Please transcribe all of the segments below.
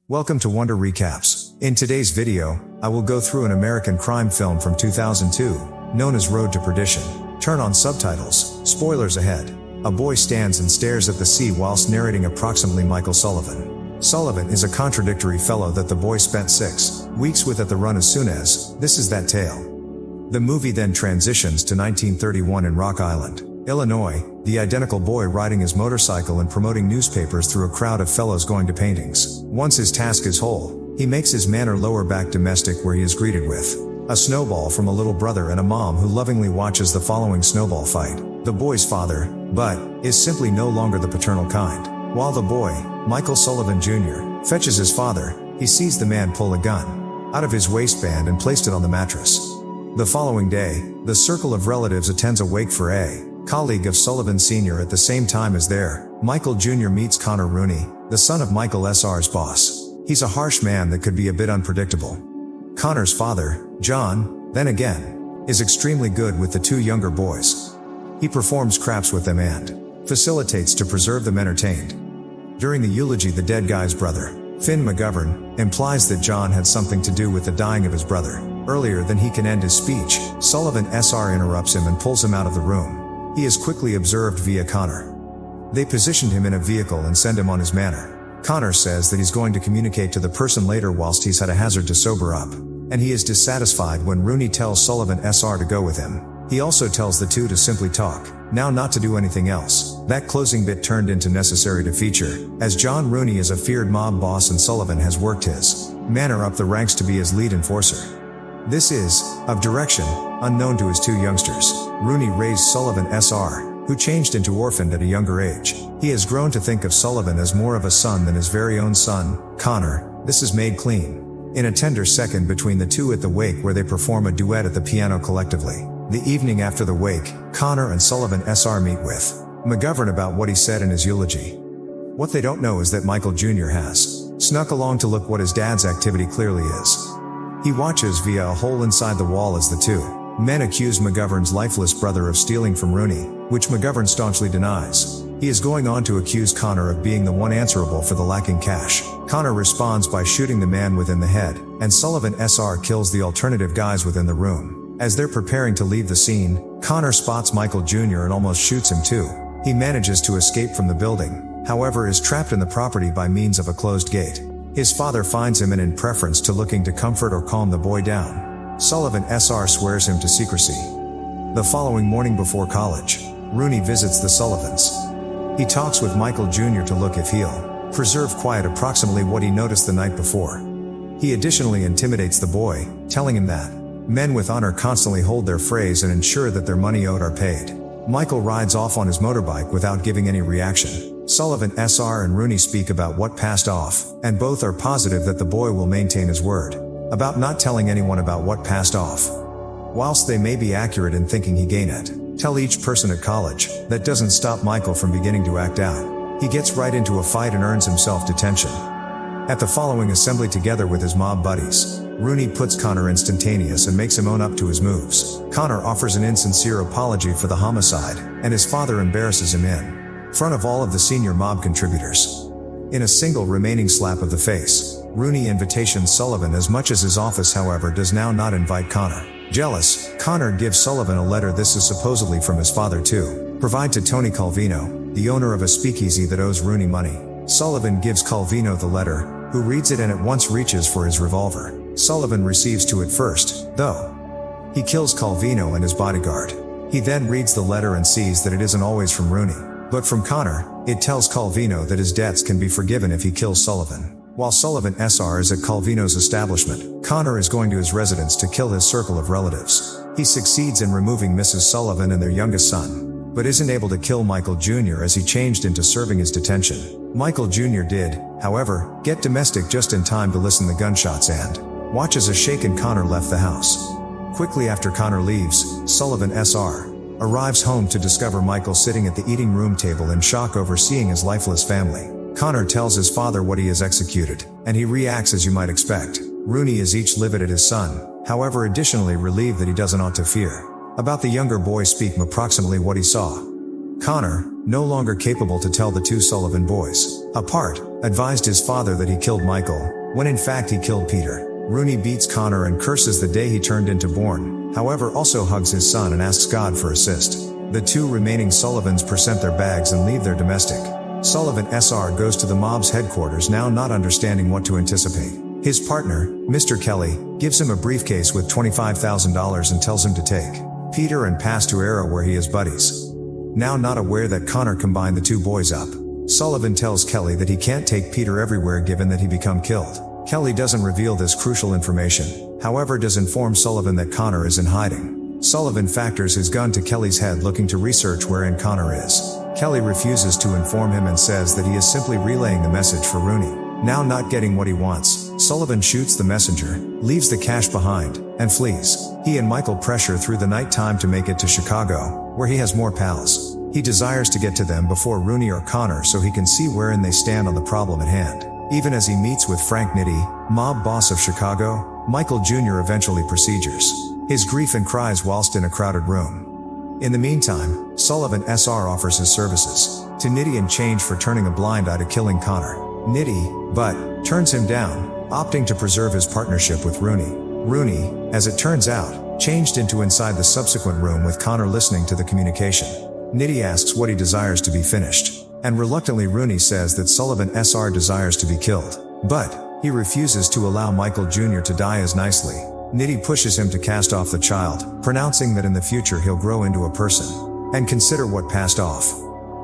Welcome to Wonder Recaps. In today's video, I will go through an American crime film from 2002, known as Road to Perdition. Turn on subtitles. Spoilers ahead. A boy stands and stares at the sea whilst narrating approximately Michael Sullivan. Sullivan is a contradictory fellow that the boy spent 6 weeks with at the run as soon as, this is that tale. The movie then transitions to 1931 in Rock Island, Illinois, the identical boy riding his motorcycle and promoting newspapers through a crowd of fellows going to paintings. Once his task is whole, he makes his manor lower back domestic where he is greeted with a snowball from a little brother and a mom who lovingly watches the following snowball fight. The boy's father, but, is simply no longer the paternal kind. While the boy, Michael Sullivan Jr., fetches his father, he sees the man pull a gun out of his waistband and placed it on the mattress. The following day, the circle of relatives attends a wake for a colleague of Sullivan Sr. At the same time as there, Michael Jr. meets John Rooney, the son of Michael Sr.'s boss. He's a harsh man that could be a bit unpredictable. Connor's father, John, then again, is extremely good with the two younger boys. He performs craps with them and facilitates to preserve them entertained. During the eulogy, the dead guy's brother, Finn McGovern, implies that John had something to do with the dying of his brother. Earlier than he can end his speech, Sullivan Sr. interrupts him and pulls him out of the room. He is quickly observed via Connor. They positioned him in a vehicle and send him on his manor. Connor says that he's going to communicate to the person later whilst he's had a hazard to sober up. And he is dissatisfied when Rooney tells Sullivan Sr. to go with him. He also tells the two to simply talk, now not to do anything else. That closing bit turned into necessary to feature, as John Rooney is a feared mob boss and Sullivan has worked his manor up the ranks to be his lead enforcer. This is, of direction, unknown to his two youngsters. Rooney raised Sullivan Sr., who changed into orphaned at a younger age. He has grown to think of Sullivan as more of a son than his very own son, Connor. This is made clean in a tender second between the two at the wake where they perform a duet at the piano collectively. The evening after the wake, Connor and Sullivan Sr. meet with McGovern about what he said in his eulogy. What they don't know is that Michael Jr. has snuck along to look what his dad's activity clearly is. He watches via a hole inside the wall as the two men accuse McGovern's lifeless brother of stealing from Rooney, which McGovern staunchly denies. He is going on to accuse Connor of being the one answerable for the lacking cash. Connor responds by shooting the man within the head, and Sullivan Sr. kills the alternative guys within the room. As they're preparing to leave the scene, Connor spots Michael Jr. and almost shoots him too. He manages to escape from the building, however is trapped in the property by means of a closed gate. His father finds him and in preference to looking to comfort or calm the boy down, Sullivan Sr. swears him to secrecy. The following morning before college, Rooney visits the Sullivans. He talks with Michael Jr. to look if he'll preserve quiet approximately what he noticed the night before. He additionally intimidates the boy, telling him that men with honor constantly hold their phrase and ensure that their money owed are paid. Michael rides off on his motorbike without giving any reaction. Sullivan Sr. and Rooney speak about what passed off, and both are positive that the boy will maintain his word about not telling anyone about what passed off. Whilst they may be accurate in thinking he gain it, tell each person at college, that doesn't stop Michael from beginning to act out. He gets right into a fight and earns himself detention. At the following assembly together with his mob buddies, Rooney puts Connor instantaneous and makes him own up to his moves. Connor offers an insincere apology for the homicide, and his father embarrasses him in front of all of the senior mob contributors. In a single remaining slap of the face, Rooney invitations Sullivan as much as his office however does now not invite Connor. Jealous, Connor gives Sullivan a letter this is supposedly from his father to provide to Tony Calvino, the owner of a speakeasy that owes Rooney money. Sullivan gives Calvino the letter, who reads it and at once reaches for his revolver. Sullivan receives to it first, though. He kills Calvino and his bodyguard. He then reads the letter and sees that it isn't always from Rooney, but from Connor. It tells Calvino that his debts can be forgiven if he kills Sullivan. While Sullivan Sr. is at Calvino's establishment, Connor is going to his residence to kill his circle of relatives. He succeeds in removing Mrs. Sullivan and their youngest son, but isn't able to kill Michael Jr. as he changed into serving his detention. Michael Jr. did, however, get domestic just in time to listen the gunshots and watch as a shaken Connor left the house. Quickly after Connor leaves, Sullivan Sr. arrives home to discover Michael sitting at the eating room table in shock over seeing his lifeless family. Connor tells his father what he has executed, and he reacts as you might expect. Rooney is each livid at his son, however additionally relieved that he doesn't ought to fear. About the younger boy speak approximately what he saw. Connor, no longer capable to tell the two Sullivan boys apart, advised his father that he killed Michael, when in fact he killed Peter. Rooney beats Connor and curses the day he turned into Bourne, however also hugs his son and asks God for assist. The two remaining Sullivans present their bags and leave their domestic. Sullivan SR goes to the mob's headquarters, now not understanding what to anticipate. His partner, Mr. Kelly, gives him a briefcase with $25,000 and tells him to take Peter and pass to Arrow where he is buddies. Now not aware that Connor combined the two boys up, Sullivan tells Kelly that he can't take Peter everywhere given that he become killed. Kelly doesn't reveal this crucial information, however does inform Sullivan that Connor is in hiding. Sullivan factors his gun to Kelly's head looking to research wherein Connor is. Kelly refuses to inform him and says that he is simply relaying the message for Rooney. Now not getting what he wants, Sullivan shoots the messenger, leaves the cash behind, and flees. He and Michael pressure through the night time to make it to Chicago, where he has more pals. He desires to get to them before Rooney or Connor so he can see wherein they stand on the problem at hand. Even as he meets with Frank Nitti, mob boss of Chicago, Michael Jr. eventually procedures his grief and cries whilst in a crowded room. In the meantime, Sullivan SR offers his services to Nitti in change for turning a blind eye to killing Connor. Nitti, but, turns him down, opting to preserve his partnership with Rooney. Rooney, as it turns out, changed into inside the subsequent room with Connor listening to the communication. Nitti asks what he desires to be finished, and reluctantly Rooney says that Sullivan SR desires to be killed, but he refuses to allow Michael Jr. to die as nicely. Nitti pushes him to cast off the child, pronouncing that in the future he'll grow into a person and consider what passed off.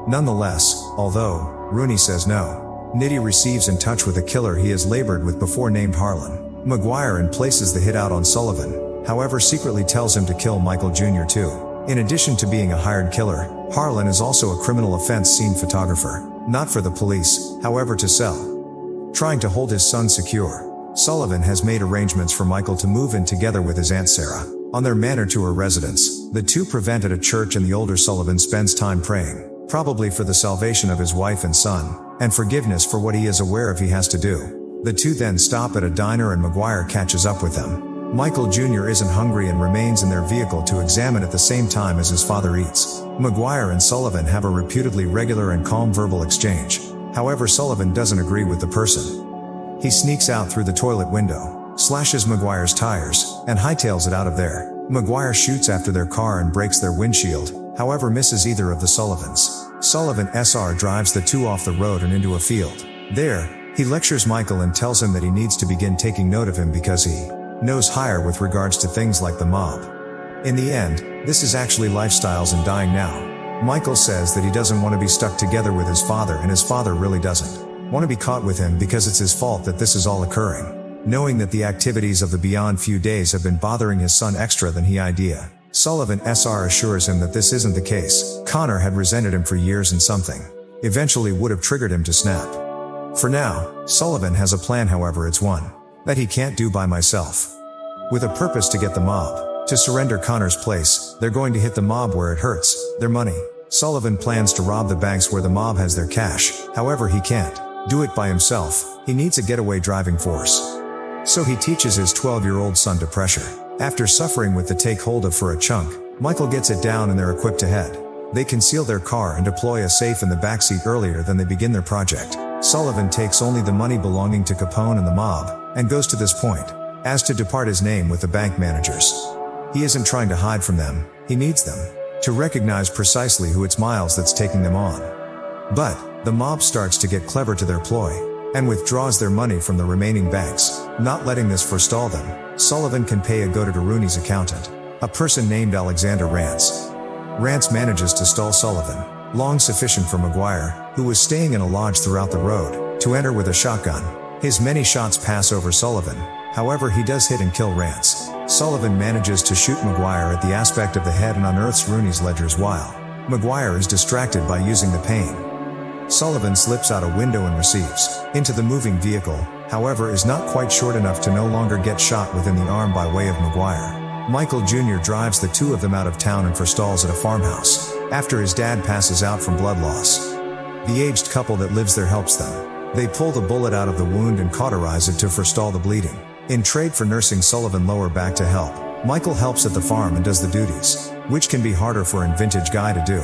Nonetheless, although Rooney says no, Nitti receives in touch with a killer he has labored with before named Harlan McGuire and places the hit out on Sullivan, however secretly tells him to kill Michael Jr. too. In addition to being a hired killer, Harlan is also a criminal offense scene photographer, not for the police, however to sell. Trying to hold his son secure, Sullivan has made arrangements for Michael to move in together with his Aunt Sarah. On their manner to her residence, the two prevent at a church and the older Sullivan spends time praying, probably for the salvation of his wife and son, and forgiveness for what he is aware of he has to do. The two then stop at a diner and McGuire catches up with them. Michael Jr. isn't hungry and remains in their vehicle to examine at the same time as his father eats. McGuire and Sullivan have a reputedly regular and calm verbal exchange. However, Sullivan doesn't agree with the person. He sneaks out through the toilet window, slashes McGuire's tires, and hightails it out of there. McGuire shoots after their car and breaks their windshield, however misses either of the Sullivans. Sullivan SR drives the two off the road and into a field. There, he lectures Michael and tells him that he needs to begin taking note of him because he knows higher with regards to things like the mob. In the end, this is actually lifestyles and dying now. Michael says that he doesn't want to be stuck together with his father and his father really doesn't want to be caught with him because it's his fault that this is all occurring. Knowing that the activities of the beyond few days have been bothering his son extra than he idea, Sullivan SR assures him that this isn't the case. Connor had resented him for years and something eventually would have triggered him to snap. For now, Sullivan has a plan, however it's one that he can't do by myself. With a purpose to get the mob to surrender Connor's place, they're going to hit the mob where it hurts, their money. Sullivan plans to rob the banks where the mob has their cash, however he can't do it by himself. He needs a getaway driving force. So he teaches his 12-year-old son to pressure. After suffering with the take hold of for a chunk, Michael gets it down and they're equipped to head. They conceal their car and deploy a safe in the backseat earlier than they begin their project. Sullivan takes only the money belonging to Capone and the mob, and goes to this point as to depart his name with the bank managers. He isn't trying to hide from them, he needs them to recognize precisely who it's Miles that's taking them on. But the mob starts to get clever to their ploy, and withdraws their money from the remaining banks. Not letting this forestall them, Sullivan can pay a go to Rooney's accountant, a person named Alexander Rance. Rance manages to stall Sullivan, long sufficient for McGuire, who was staying in a lodge throughout the road, to enter with a shotgun. His many shots pass over Sullivan, however he does hit and kill Rance. Sullivan manages to shoot McGuire at the aspect of the head and unearths Rooney's ledgers while McGuire is distracted by using the pain. Sullivan slips out a window and receives into the moving vehicle, however is not quite short enough to no longer get shot within the arm by way of McGuire. Michael Jr. drives the two of them out of town and forestalls at a farmhouse, after his dad passes out from blood loss. The aged couple that lives there helps them. They pull the bullet out of the wound and cauterize it to forestall the bleeding. In trade for nursing Sullivan lower back to help, Michael helps at the farm and does the duties, which can be harder for a vintage guy to do.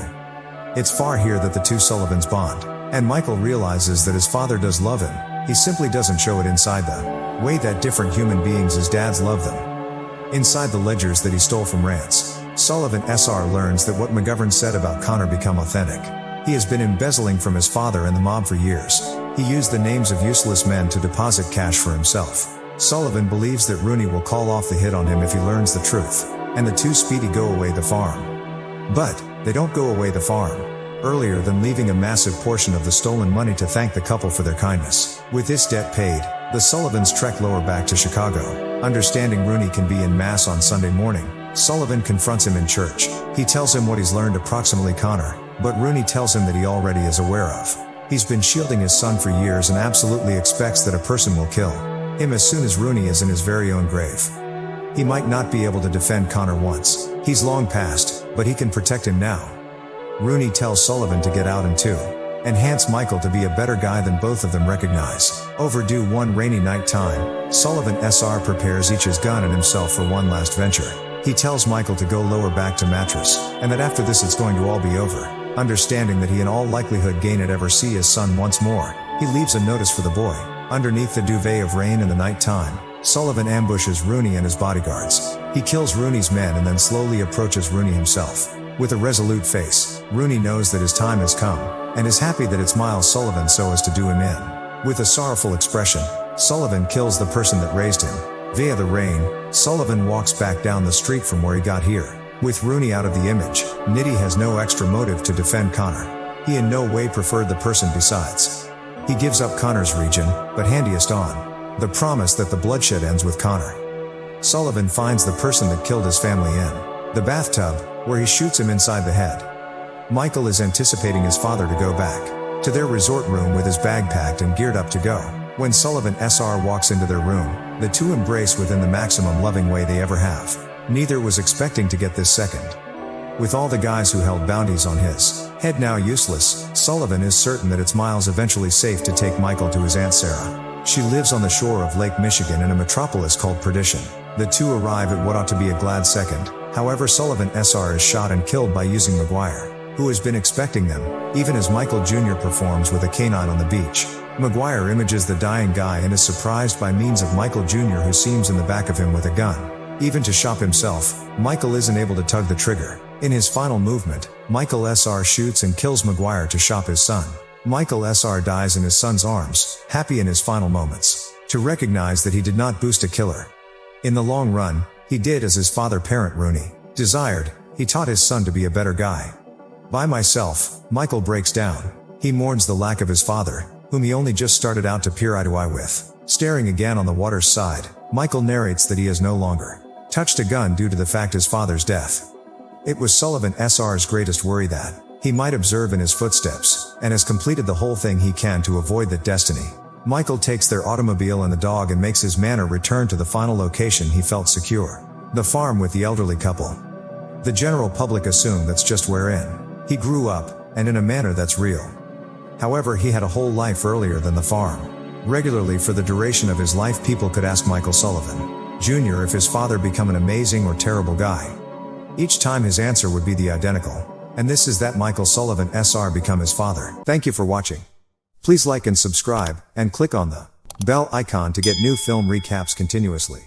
It's far here that the two Sullivans bond. And Michael realizes that his father does love him, he simply doesn't show it inside the way that different human beings his dads love them. Inside the ledgers that he stole from Rance, Sullivan SR learns that what McGovern said about Connor become authentic. He has been embezzling from his father and the mob for years. He used the names of useless men to deposit cash for himself. Sullivan believes that Rooney will call off the hit on him if he learns the truth, and the two speedy go away the farm. But they don't go away the farm earlier than leaving a massive portion of the stolen money to thank the couple for their kindness. With this debt paid, the Sullivans trek lower back to Chicago. Understanding Rooney can be in mass on Sunday morning, Sullivan confronts him in church. He tells him what he's learned approximately Connor, but Rooney tells him that he already is aware of. He's been shielding his son for years and absolutely expects that a person will kill him as soon as Rooney is in his very own grave. He might not be able to defend Connor once. He's long past, but he can protect him now. Rooney tells Sullivan to get out and to enhance Michael to be a better guy than both of them recognize. Overdue one rainy night time, Sullivan SR prepares each his gun and himself for one last venture. He tells Michael to go lower back to Mattress, and that after this it's going to all be over. Understanding that he in all likelihood gain't ever see his son once more, he leaves a notice for the boy. Underneath the duvet of rain in the night time, Sullivan ambushes Rooney and his bodyguards. He kills Rooney's men and then slowly approaches Rooney himself. With a resolute face, Rooney knows that his time has come, and is happy that it's Miles Sullivan so as to do him in. With a sorrowful expression, Sullivan kills the person that raised him. Via the rain, Sullivan walks back down the street from where he got here. With Rooney out of the image, Nitty has no extra motive to defend Connor. He in no way preferred the person besides. He gives up Connor's region, but handiest on the promise that the bloodshed ends with Connor. Sullivan finds the person that killed his family in the bathtub, where he shoots him inside the head. Michael is anticipating his father to go back to their resort room with his bag packed and geared up to go. When Sullivan SR walks into their room, the two embrace within the maximum loving way they ever have. Neither was expecting to get this second. With all the guys who held bounties on his head now useless, Sullivan is certain that it's Miles eventually safe to take Michael to his Aunt Sarah. She lives on the shore of Lake Michigan in a metropolis called Perdition. The two arrive at what ought to be a glad second. However, Sullivan SR is shot and killed by using McGuire, who has been expecting them, even as Michael Jr. performs with a canine on the beach. McGuire images the dying guy and is surprised by means of Michael Jr. who seems in the back of him with a gun. Even to shop himself, Michael isn't able to tug the trigger. In his final movement, Michael SR shoots and kills McGuire to shop his son. Michael SR dies in his son's arms, happy in his final moments, to recognize that he did not boost a killer. In the long run, he did as his father parent Rooney desired. He taught his son to be a better guy. By myself, Michael breaks down. He mourns the lack of his father, whom he only just started out to peer eye to eye with. Staring again on the water's side, Michael narrates that he has no longer touched a gun due to the fact his father's death. It was Sullivan SR's greatest worry that he might observe in his footsteps, and has completed the whole thing he can to avoid that destiny. Michael takes their automobile and the dog and makes his manor return to the final location he felt secure. The farm with the elderly couple. The general public assume that's just wherein he grew up, and in a manner that's real. However, he had a whole life earlier than the farm. Regularly for the duration of his life people could ask Michael Sullivan Jr. if his father become an amazing or terrible guy. Each time his answer would be the identical. And this is that Michael Sullivan SR become his father. Thank you for watching. Please like and subscribe, and click on the bell icon to get new film recaps continuously.